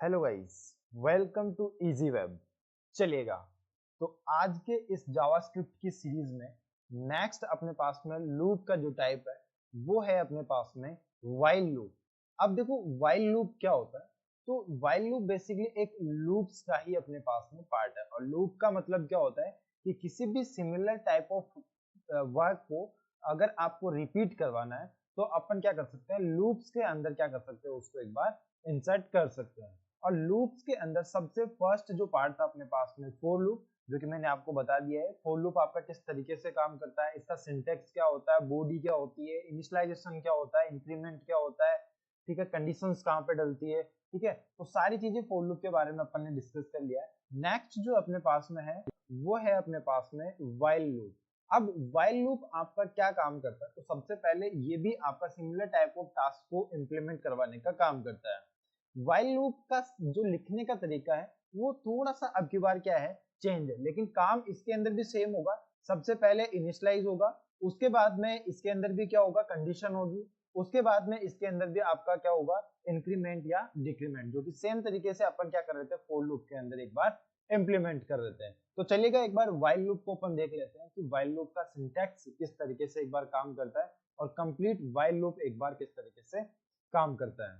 Hello guys, welcome to Easy Web. चलिएगा, तो आज के इस जावास्क्रिप्ट की सीरीज में नेक्स्ट अपने पास में लूप का जो टाइप है वो है अपने पास में व्हाइल लूप। अब देखो व्हाइल लूप क्या होता है। तो व्हाइल लूप बेसिकली एक लूप्स का ही अपने पास में पार्ट है, और लूप का मतलब क्या होता है कि किसी भी सिमिलर टाइप ऑफ वर्क को अगर आपको रिपीट करवाना है तो अपन क्या कर सकते हैं, लूप्स के अंदर क्या कर सकते हैं, उसको एक बार इंसर्ट कर सकते हैं। और लूप्स के अंदर सबसे फर्स्ट जो पार्ट था अपने पास में फॉर लूप, जो कि मैंने आपको बता दिया है फॉर लूप आपका किस तरीके से काम करता है, इसका सिंटेक्स क्या होता है, बॉडी क्या होती है, इनिशियलाइजेशन क्या होता है, इंक्रीमेंट क्या होता है, ठीक है, कंडीशंस कहाँ पे डलती है, ठीक है। तो सारी चीजें फॉर लूप के बारे में अपन ने डिस्कस कर लिया है। नेक्स्ट जो अपने पास में है वो है अपने पास में व्हाइल लूप। अब व्हाइल लूप आपका क्या काम करता है, तो सबसे पहले ये भी आपका सिमिलर टाइप ऑफ टास्क को इंप्लीमेंट करवाने का काम करता है। व्हाइल लूप का जो लिखने का तरीका है वो थोड़ा सा अब की बार क्या है, चेंज है, लेकिन काम इसके अंदर भी सेम होगा। सबसे पहले इनिशियलाइज होगा, उसके बाद में इसके अंदर भी क्या होगा, कंडीशन होगी, उसके बाद में इसके अंदर भी आपका क्या होगा, इंक्रीमेंट या डिक्रीमेंट, जो कि सेम तरीके से अपन क्या कर रहे थे फॉर लूप के अंदर एक बार इंप्लीमेंट कर देते हैं। तो चलिएगा एक बार व्हाइल लूप को अपन देख लेते हैं कि व्हाइल लूप का सिंटैक्स किस तरीके से एक बार काम करता है और कंप्लीट व्हाइल लूप एक बार किस तरीके से काम करता है।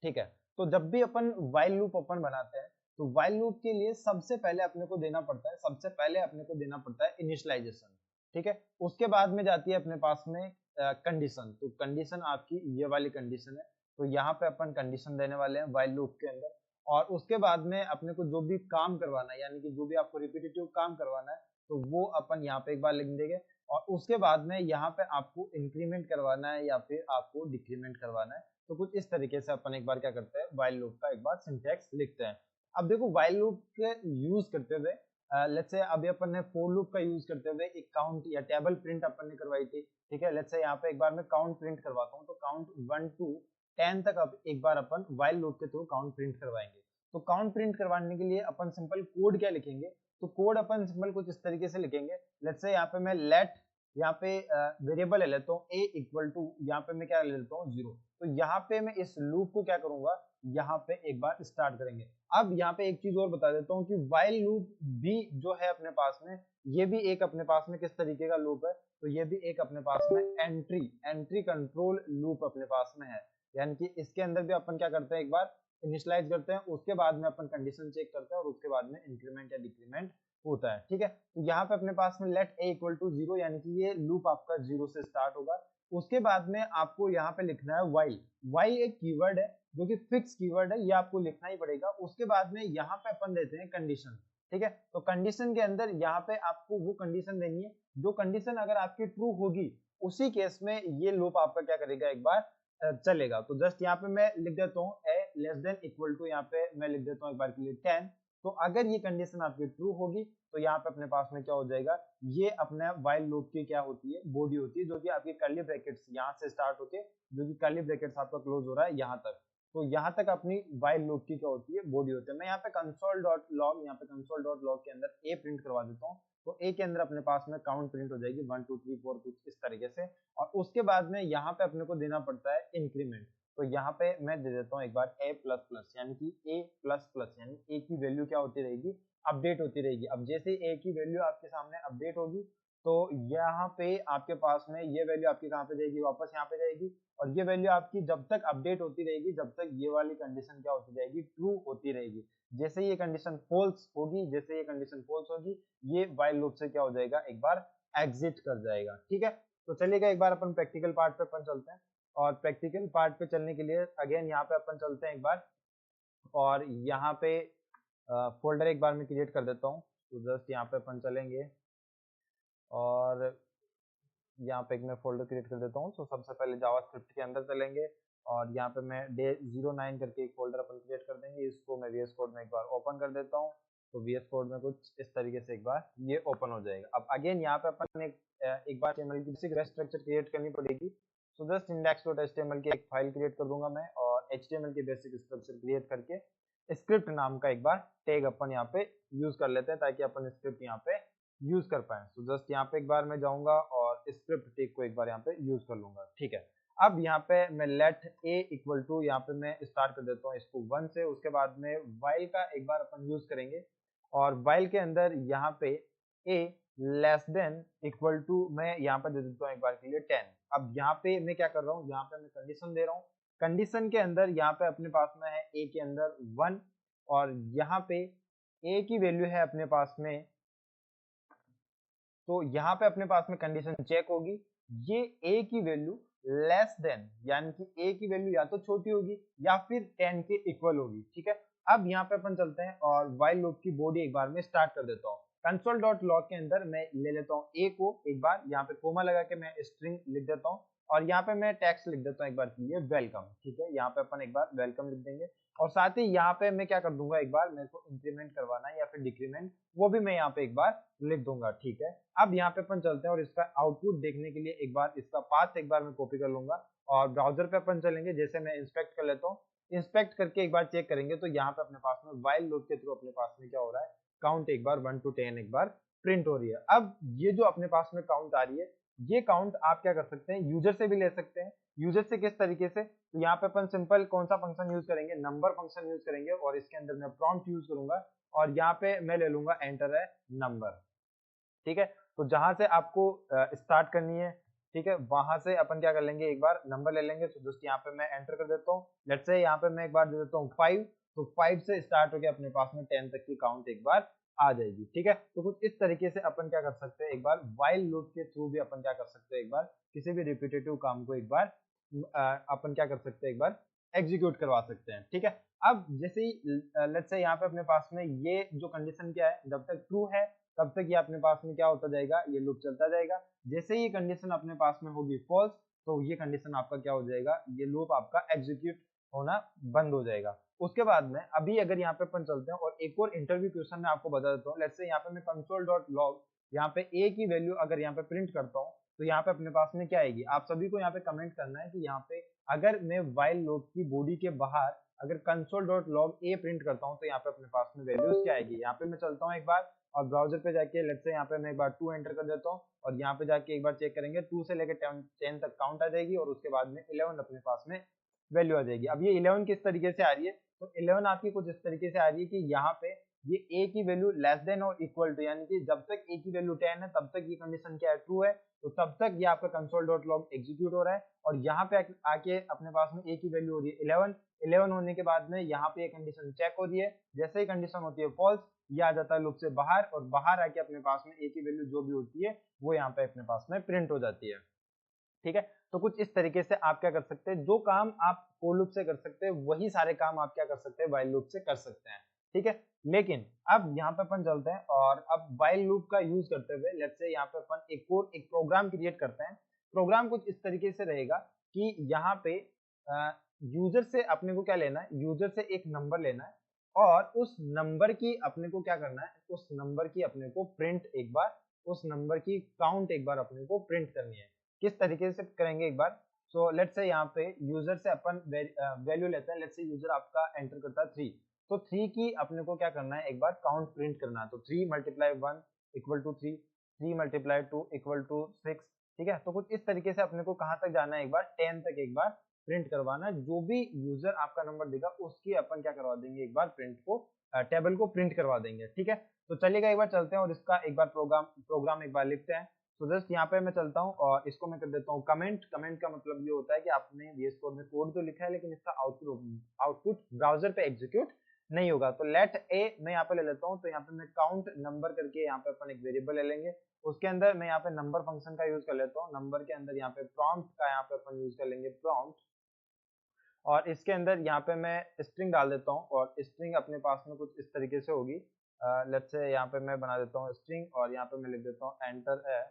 ठीक है, तो जब भी अपन व्हाइल लूप अपन बनाते हैं तो व्हाइल लूप के लिए सबसे पहले अपने को देना पड़ता है, सबसे पहले अपने को देना पड़ता है इनिशियलाइजेशन। ठीक है, उसके बाद में जाती है अपने पास में कंडीशन। तो कंडीशन आपकी ये वाली कंडीशन है, तो यहाँ पे अपन कंडीशन देने वाले हैं व्हाइल लूप के अंदर। और उसके बाद में अपने को जो भी काम करवाना है, यानी कि जो भी आपको रिपीटेटिव काम करवाना है, तो वो अपन यहाँ पे एक बार लिख देंगे। और उसके बाद में यहाँ पे आपको इंक्रीमेंट करवाना है या फिर आपको डिक्रीमेंट करवाना है। तो कुछ इस तरीके से अपन एक बार क्या करते हैं, व्हाइल लूप का एक बार सिंटैक्स लिखते हैं। अब देखो व्हाइल लूप के यूज करते हुए लेट्स से अभी अपन ने फॉर लूप का यूज करते हुए एक काउंट या टेबल प्रिंट अपन ने करवाई थी। ठीक है, लेट्स से यहाँ पे एक बार मैं काउंट प्रिंट करवाता हूँ, तो काउंट 1 to 10 तक अब एक बार अपन व्हाइल लूप के थ्रू काउंट प्रिंट करवाएंगे। तो काउंट प्रिंट करवाने के लिए अपन सिंपल कोड क्या लिखेंगे, तो कोड अपन सिंपल कुछ इस तरीके से लिखेंगे। लेट्स से यहाँ पे मैं लेट, यहाँ पे वेरिएबल ले लेता हूँ a इक्वल टू, यहाँ पे मैं क्या ले लेता हूँ 0। तो यहाँ पे मैं इस लूप को क्या करूंगा, यहाँ पे एक बार स्टार्ट करेंगे। अब यहाँ पे एक चीज और बता देता हूँ कि व्हाइल लूप भी जो है अपने पास में, ये भी एक अपने पास में किस तरीके का लूप है, तो ये भी एक अपने पास में एंट्री कंट्रोल लूप अपने पास में है। यानी कि इसके अंदर भी अपन क्या करते हैं, एक बार इनिशियलाइज करते हैं, उसके बाद में अपन कंडीशन चेक करते हैं और उसके बाद में इंक्रीमेंट या डिक्रीमेंट होता है। ठीक है, तो यहाँ पे अपने पास में लेट a इक्वल टू 0, यानी कि ये लूप आपका 0 से स्टार्ट होगा। उसके बाद में आपको यहाँ पे लिखना है व्हाइल एक कीवर्ड है जो कि फिक्स कीवर्ड है, ये आपको लिखना ही पड़ेगा। उसके बाद में यहाँ पे अपन देते हैं कंडीशन। ठीक है, तो कंडीशन के अंदर यहाँ पे आपको वो कंडीशन देनी है जो कंडीशन अगर आपकी ट्रू होगी, उसी केस में ये लूप आपका क्या करेगा, एक बार चलेगा। तो जस्ट यहाँ पे मैं लिख देता हूँ a less than equal to, यहाँ पे मैं लिख देता हूँ एक बार के लिए 10। तो अगर ये कंडीशन आपकी ट्रू होगी तो यहाँ पे अपने पास में क्या हो जाएगा, ये अपने व्हाइल लूप की क्या होती है, बॉडी होती है, जो कि आपकी कर्ली ब्रैकेट्स यहाँ से स्टार्ट होके, जो कि कर्ली ब्रैकेट्स आपका क्लोज हो रहा है यहाँ तक, तो यहाँ तक अपनी व्हाइल लूप की क्या होती है, बॉडी होती है। मैं यहाँ पे console.log, यहाँ पे console.log के अंदर a प्रिंट करवा देता हूँ, तो a के अंदर अपने पास में काउंट प्रिंट हो जाएगी 1 2 3 4 कुछ इस तरीके से। और उसके बाद में यहाँ पे अपने को देना पड़ता है इंक्रीमेंट। तो यहाँ पे मैं दे देता हूँ एक बार a प्लस प्लस, यानी कि a प्लस प्लस, यानी a की वैल्यू क्या होती रहेगी, अपडेट होती रहेगी। अब जैसे a की वैल्यू आपके सामने अपडेट होगी, तो यहाँ पे आपके पास में ये वैल्यू आपकी कहाँ पे जाएगी, वापस यहाँ पे जाएगी। और ये वैल्यू आपकी जब तक अपडेट होती रहेगी, जब तक ये वाली कंडीशन क्या होती जाएगी, ट्रू होती रहेगी। जैसे ये कंडीशन फॉल्स होगी, जैसे ये कंडीशन फॉल्स होगी, ये व्हाइल लूप से क्या हो जाएगा, एक बार एग्जिट कर जाएगा। ठीक है, तो चलिएगा एक बार अपन प्रैक्टिकल पार्ट पे अपन चलते हैं। और प्रैक्टिकल पार्ट पे चलने के लिए अगेन यहाँ पे अपन चलते हैं एक बार, और यहाँ पे फोल्डर एक बार मैं क्रिएट कर देता हूँ। तो जस्ट यहाँ पे अपन चलेंगे और यहाँ पे एक मैं फोल्डर क्रिएट कर देता हूँ। तो सबसे पहले जावास्क्रिप्ट के अंदर चलेंगे और यहाँ पे मैं डे 09 करके एक फोल्डर अपन क्रिएट कर देंगे। इसको मैं VS कोड में एक बार ओपन कर देता हूँ। तो VS कोड में कुछ इस तरीके से एक बार ये ओपन हो जाएगा। अब अगेन यहाँ पे अपन एक बार HTML की बेसिक स्ट्रक्चर क्रिएट करनी पड़ेगी। तो जस्ट index.html की एक फाइल क्रिएट कर दूंगा मैं, और HTML की बेसिक स्ट्रक्चर क्रिएट करके स्क्रिप्ट नाम का एक बार टैग अपन यहाँ पे यूज कर लेते हैं, ताकि अपन स्क्रिप्ट यहाँ पे यूज कर पाए। तो जस्ट यहाँ पे एक बार मैं जाऊंगा और स्क्रिप्ट टैग को एक बार यहाँ पे यूज कर लूंगा। ठीक है, अब यहाँ पे मैं लेट ए इक्वल टू, यहाँ पे मैं स्टार्ट कर देता हूँ इसको 1 से, उसके बाद में वाइल का एक बार अपन यूज करेंगे और वाइल के अंदर यहाँ पे ए लेस देन इक्वल टू मैं यहाँ पे दे देता हूँ एक बार के लिए 10। अब यहाँ पे मैं क्या कर रहा हूँ, यहाँ पे मैं कंडीशन दे रहा हूँ, कंडीशन के अंदर यहाँ पे अपने पास में है ए के अंदर 1 और यहाँ पे ए की वैल्यू है अपने पास में, तो यहाँ पे अपने पास में कंडीशन चेक होगी, ये a की वैल्यू लेस देन यानी कि a की वैल्यू या तो छोटी होगी या फिर 10 के इक्वल होगी, ठीक है। अब यहाँ पे अपन चलते हैं और व्हाइल लूप की बॉडी एक बार में स्टार्ट कर देता हूँ। कंसोल डॉट लॉग के अंदर मैं ले लेता हूँ a को, एक बार यहाँ पे कोमा लगा के मैं स्ट्रिंग लिख देता हूँ और यहाँ पे मैं टेक्स्ट लिख देता हूँ एक बार के लिए वेलकम, ठीक है। यहाँ पे अपन एक बार वेलकम लिख देंगे और साथ ही यहाँ पे मैं क्या कर दूंगा, एक बार मेरे को इंक्रीमेंट करवाना है या फिर डिक्रीमेंट, वो भी मैं यहाँ पे एक बार लिख दूंगा, ठीक है। अब यहाँ पे अपन चलते हैं और इसका आउटपुट देखने के लिए एक बार इसका पाथ एक बार मैं कॉपी कर लूंगा और ब्राउजर पे अपन चलेंगे, जैसे मैं इंस्पेक्ट कर लेता हूँ, इंस्पेक्ट करके एक बार चेक करेंगे तो यहाँ पे अपने पास में व्हाइल लूप के थ्रू अपने पास में क्या हो रहा है, काउंट एक बार 1 to 10 एक बार प्रिंट हो रही है। अब ये जो अपने पास में काउंट आ रही है, ये काउंट आप क्या कर सकते हैं, यूजर से भी ले सकते हैं। यूजर से किस तरीके से, तो यहाँ पे अपन सिंपल कौन सा फंक्शन यूज करेंगे, नंबर फंक्शन यूज करेंगे और इसके अंदर मैं प्रॉम्प्ट यूज करूंगा और यहाँ पे मैं ले लूंगा एंटर है नंबर, ठीक है। तो जहां से आपको स्टार्ट करनी है, ठीक है, वहां से अपन क्या कर लेंगे, एक बार नंबर ले लेंगे। तो दोस्त यहाँ पे मैं एंटर कर देता हूँ, लेट्स से यहाँ पे मैं एक बार दे देता हूँ 5, तो 5 से स्टार्ट होकर अपने पास में 10 तक की काउंट एक बार आ जाएगी, ठीक है। तो कुछ इस तरीके से अपन क्या कर सकते हैं, एक बार व्हाइल लूप के थ्रू भी अपन क्या कर सकते हैं, एक बार किसी भी रिपीटेटिव काम को एक बार अपन क्या कर सकते हैं, एक बार एग्जीक्यूट करवा सकते हैं, ठीक है। अब जैसे ही लेट्स से यहाँ पे अपने पास में ये जो कंडीशन क्या है, जब तक ट्रू है तब तक ये अपने पास में क्या होता जाएगा, ये लूप चलता जाएगा। जैसे ही ये कंडीशन अपने पास में होगी फॉल्स, तो ये कंडीशन आपका क्या हो जाएगा, ये लूप आपका एग्जीक्यूट होना बंद हो जाएगा। उसके बाद में अभी अगर यहाँ पे अपन चलते हैं और एक और इंटरव्यू क्वेश्चन में आपको बता देता हूँ, लेट्स से यहाँ पे मैं कंसोल डॉट लॉग यहाँ पे ए की वैल्यू अगर यहाँ पे प्रिंट करता हूँ तो यहाँ पे अपने पास में क्या आएगी, आप सभी को यहाँ पे कमेंट करना है कि यहाँ पे अगर मैं व्हाइल लूप की बॉडी के बाहर अगर कंसोल डॉट लॉग ए प्रिंट करता हूँ तो यहाँ पे अपने पास में वैल्यूज क्या आएगी। यहाँ पे मैं चलता हूँ एक बार और ब्राउजर पे जाके लेट्स से यहाँ पे मैं एक बार 2 एंटर कर देता हूँ और यहाँ पे जाके एक बार चेक करेंगे 2 से लेकर 10 तक काउंट आ जाएगी और उसके बाद में 11 अपने पास में वैल्यू आ जाएगी। अब ये 11 किस तरीके से आ रही है, तो 11 आपकी कुछ इस तरीके से आ रही है कि यहाँ पे ये a की वैल्यू लेस देन और इक्वल टू, यानी कि जब तक a की वैल्यू 10 है तब तक ये कंडीशन क्या है, ट्रू है, तो तब तक ये आपका कंसोल डॉट लॉग एग्जीक्यूट हो रहा है। और यहाँ पे आके अपने पास में a की वैल्यू हो रही है 11, 11 होने के बाद में यहाँ पे ये कंडीशन चेक हो रही है, जैसे ही कंडीशन होती है फॉल्स, ये आ जाता है लूप से बाहर और बाहर आके अपने पास में a की वैल्यू जो भी होती है वो यहाँ पे अपने पास में प्रिंट हो जाती है, ठीक है। तो कुछ इस तरीके से आप क्या कर सकते हैं, जो काम आप फॉर लूप से कर सकते हैं वही सारे काम आप क्या कर सकते हैं, व्हाइल लूप से कर सकते हैं, ठीक है। लेकिन अब यहाँ पे अपन चलते हैं और अब व्हाइल लूप का यूज करते हुए लेट्स से यहाँ पे अपन एक प्रोग्राम क्रिएट करते हैं। प्रोग्राम कुछ इस तरीके से रहेगा कि यहाँ पे यूजर से अपने को क्या लेना है, यूजर से एक नंबर लेना है और उस नंबर की अपने को क्या करना है, उस नंबर की अपने को प्रिंट एक बार, उस नंबर की काउंट एक बार अपने को प्रिंट करनी है। किस तरीके से करेंगे एक बार, सो लेट्स से यहाँ पे यूजर से अपन वैल्यू लेते हैं, लेट्स से यूजर आपका एंटर करता है 3, तो 3 की अपने को क्या करना है, एक बार काउंट प्रिंट करना है। तो 3 multiply 1 equal to 3, 3 multiply 2 equal to 6, ठीक है। तो कुछ इस तरीके से अपने को कहाँ तक जाना है, एक बार 10 तक एक बार प्रिंट करवाना, जो भी यूजर आपका नंबर देगा उसकी अपन क्या करवा देंगे, एक बार प्रिंट को टेबल को प्रिंट करवा देंगे, ठीक है। तो चलिएगा एक बार चलते हैं और इसका एक बार प्रोग्राम एक बार लिखते हैं। तो जस्ट यहाँ पे मैं चलता हूँ और इसको मैं कर देता हूँ कमेंट। कमेंट का मतलब ये होता है कि आपने VS कोड में कोड तो लिखा है लेकिन इसका आउटपुट ब्राउजर पे एग्जीक्यूट नहीं होगा। तो लेट ए मैं यहाँ पे ले लेता हूँ, तो यहाँ पे मैं काउंट नंबर करके यहाँ पे अपन एक वेरिएबल ले लेंगे, उसके अंदर मैं यहाँ पे नंबर फंक्शन का यूज कर लेता हूँ। नंबर के अंदर यहाँ पे प्रॉम्प्ट का यहाँ पे अपन यूज कर लेंगे प्रॉम्प्ट, और इसके अंदर यहाँ पे मैं स्ट्रिंग डाल देता हूँ और स्ट्रिंग अपने पास में कुछ इस तरीके से होगी। लेट्स से यहाँ पे मैं बना देता हूँ स्ट्रिंग और यहाँ पे मैं लिख देता हूँ एंटर ए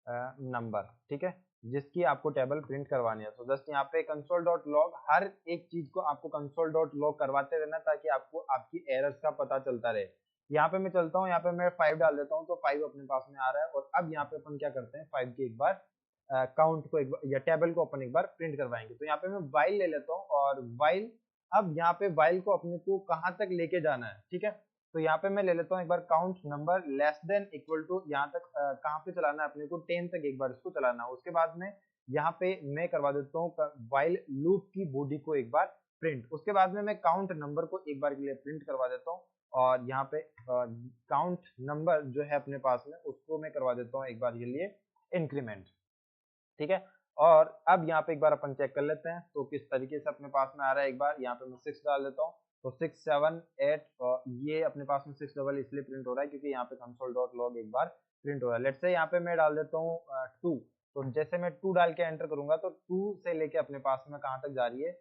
नंबर, ठीक है, जिसकी आपको टेबल प्रिंट करवानी है। तो जस्ट यहाँ पे कंसोल डॉट लॉग, हर एक चीज को आपको कंसोल डॉट लॉग करवाते रहना ताकि आपको आपकी एरर्स का पता चलता रहे। यहाँ पे मैं चलता हूँ, यहाँ पे मैं 5 डाल देता हूँ, तो 5 अपने पास में आ रहा है। और अब यहाँ पे अपन क्या करते हैं, 5 की एक बार काउंट को एक बार या टेबल को अपन एक बार प्रिंट करवाएंगे। तो यहाँ पे मैं वाइल ले लेता हूँ और वाइल, अब यहाँ पे वाइल को अपने को कहाँ तक लेके जाना है, ठीक है। तो यहाँ पे मैं ले लेता हूँ एक बार count number less than equal to, यहाँ तक कहाँ पे चलाना है अपने को, 10 तक एक बार इसको चलाना है। उसके बाद में यहाँ पे मैं करवा देता हूँ व्हाइल लूप की बॉडी को एक बार प्रिंट। उसके बाद में मैं काउंट नंबर को एक बार के लिए प्रिंट करवा देता हूँ और यहाँ पे काउंट नंबर जो है अपने पास में उसको मैं करवा देता हूँ एक बार के लिए इंक्रीमेंट। ठीक है, और अब यहाँ पे एक बार अपन चेक कर लेते हैं तो किस तरीके से अपने पास में आ रहा है। एक बार यहाँ पे मैं 6 डाल देता हूँ तो 6 7 8 और ये अपने पास में 6 डबल इसलिए प्रिंट हो रहा है क्योंकि यहाँ पे console.log एक बार प्रिंट हो रहा है। लेट्स से यहाँ पे मैं डाल देता हूँ 2, तो जैसे मैं 2 डाल के एंटर करूंगा तो 2 से लेके अपने पास में कहाँ तक जा रही है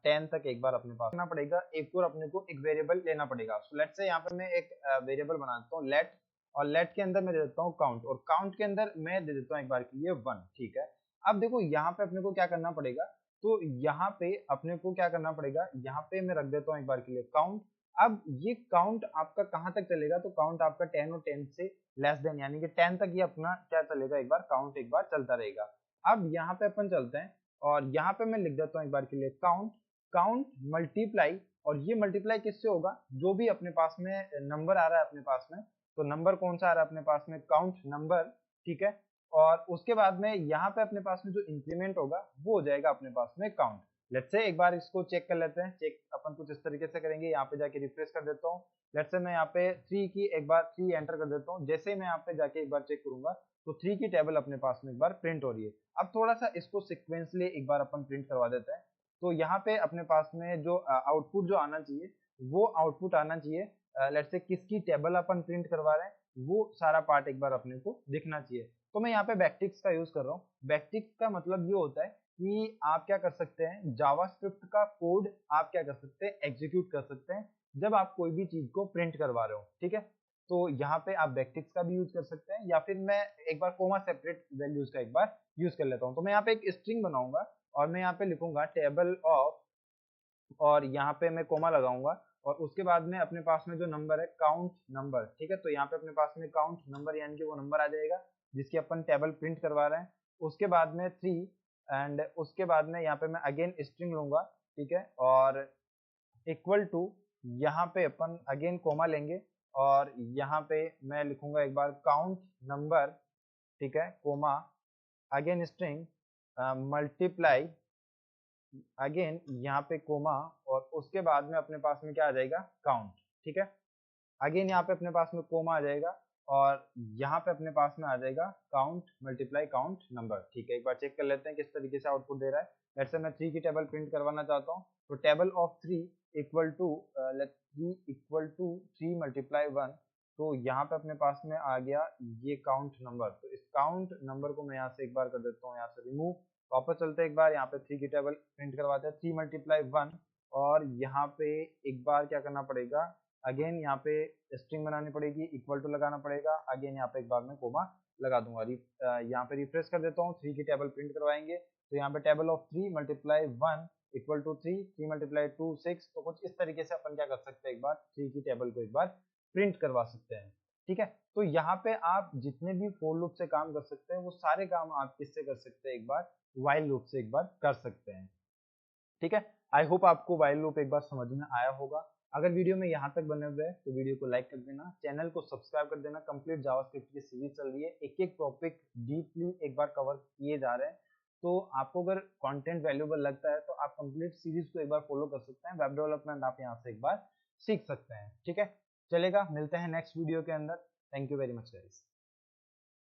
10 तक एक बार अपने पास करना पड़ेगा। एक और अपने को एक वेरिएबल लेना पड़ेगा। सो लेट्स से यहाँ पे मैं एक वेरिएबल बना देता हूँ लेट, और लेट के अंदर मैं दे देता हूँ काउंट, और काउंट के अंदर मैं दे देता हूँ एक बार के लिए 1। ठीक है, अब देखो यहाँ पे अपने को क्या करना पड़ेगा, तो यहाँ पे अपने को क्या करना पड़ेगा, यहाँ पे मैं रख देता हूँ एक बार के लिए काउंट। अब ये काउंट आपका कहाँ तक चलेगा, तो काउंट आपका 10 और 10 से लेस देन यानी कि 10 तक ये अपना क्या चलेगा, एक बार काउंट एक बार चलता रहेगा। अब यहाँ पे अपन चलते हैं और यहाँ पे मैं लिख देता हूँ एक बार के लिए काउंट, काउंट मल्टीप्लाई, और ये मल्टीप्लाई किससे होगा, जो भी अपने पास में नंबर आ रहा है अपने पास में, तो नंबर कौन सा आ रहा है अपने पास में, काउंट नंबर। ठीक है, और उसके बाद में यहाँ पे अपने पास में जो इंक्रीमेंट होगा वो हो जाएगा अपने पास में काउंट। लेट्स से एक बार इसको चेक कर लेते हैं। चेक अपन कुछ इस तरीके से करेंगे, यहाँ पे जाके रिफ्रेश कर देता हूँ। लेट्स से मैं यहाँ पे 3 की एक बार 3 एंटर कर देता हूँ। जैसे ही मैं यहाँ पे जाके एक बार चेक करूंगा तो 3 की टेबल अपने पास में एक बार प्रिंट हो रही है। अब थोड़ा सा इसको सिक्वेंसली एक बार अपन प्रिंट करवा देते हैं। तो यहाँ पे अपने पास में जो आउटपुट जो आना चाहिए वो आउटपुट आना चाहिए, लेट्स से किसकी टेबल अपन प्रिंट करवा रहे हैं वो सारा पार्ट एक बार अपने को दिखना चाहिए। तो मैं यहाँ पे बैकटिक्स का यूज कर रहा हूँ। बैकटिक्स का मतलब ये होता है कि आप क्या कर सकते हैं, जावास्क्रिप्ट का कोड आप क्या कर सकते हैं, एग्जीक्यूट कर सकते हैं जब आप कोई भी चीज को प्रिंट करवा रहे हो। ठीक है, तो यहाँ पे आप बैकटिक्स का भी यूज कर सकते हैं, या फिर मैं एक बार कोमा सेपरेट वैल्यूज का एक बार यूज कर लेता हूँ। तो मैं यहाँ पे एक स्ट्रिंग बनाऊंगा और मैं यहाँ पे लिखूंगा टेबल ऑफ, और यहाँ पे मैं कोमा लगाऊंगा, और उसके बाद में अपने पास में जो नंबर है काउंट नंबर। ठीक है, तो यहाँ पे अपने पास में काउंट नंबर यानी कि वो नंबर आ जाएगा जिसकी अपन टेबल प्रिंट करवा रहे हैं। उसके बाद में 3, एंड उसके बाद में यहाँ पे मैं अगेन स्ट्रिंग लूंगा। ठीक है, और इक्वल टू, यहाँ पे अपन अगेन कोमा लेंगे और यहाँ पे मैं लिखूंगा एक बार काउंट नंबर। ठीक है, comma again string multiply again यहाँ पे कोमा, और उसके बाद में अपने पास में क्या आ जाएगा, काउंट। ठीक है, अगेन यहाँ पे अपने पास में कोमा आ जाएगा और यहाँ पे अपने पास में आ जाएगा काउंट मल्टीप्लाई काउंट नंबर। ठीक है, एक बार चेक कर लेते हैं किस तरीके से आउटपुट दे रहा है। लेट्स से मैं 3 की टेबल प्रिंट करवाना चाहता हूँ, तो table of 3 equal to 3 multiply 1, तो यहाँ पे अपने पास में आ गया ये काउंट नंबर। तो इस काउंट नंबर को मैं यहाँ से एक बार कर देता हूँ यहाँ से रिमूव। वापस चलते हैं एक बार, यहाँ पे 3 की टेबल प्रिंट करवाते हैं 3 मल्टीप्लाई 1, और यहाँ पे एक बार क्या करना पड़ेगा, अगेन यहाँ पे स्ट्रिंग बनानी पड़ेगी, इक्वल टू लगाना पड़ेगा, अगेन यहाँ पे एक बार मैं कोमा लगा दूंगा। यहाँ पे रिफ्रेश कर देता हूँ, 3 की टेबल प्रिंट करवाएंगे तो यहाँ पे table of 3 multiply 1 equal to 3 multiply 2 6। तो कुछ इस तरीके से अपन क्या कर सकते हैं, एक बार 3 की टेबल को एक बार प्रिंट करवा सकते हैं। ठीक है, तो यहाँ पे आप जितने भी फोर लूप से काम कर सकते हैं वो सारे काम आप किससे कर सकते हैं, एक बार व्हाइल लूप से एक बार कर सकते हैं। ठीक है, आई होप आपको व्हाइल लूप एक बार समझ में आया होगा। अगर वीडियो में यहाँ तक बने हुए हैं तो वीडियो को लाइक कर देना, चैनल को सब्सक्राइब कर देना। कंप्लीट जावास्क्रिप्ट की सीरीज चल रही है, एक एक टॉपिक डीपली एक बार कवर किए जा रहे हैं। तो आपको अगर कंटेंट वैल्यूएबल लगता है तो आप कंप्लीट सीरीज को एक बार फॉलो कर सकते हैं। वेब डेवलपमेंट आप यहाँ से एक बार सीख सकते हैं। ठीक है, चलेगा, मिलते हैं नेक्स्ट वीडियो के अंदर। Thank you very much guys.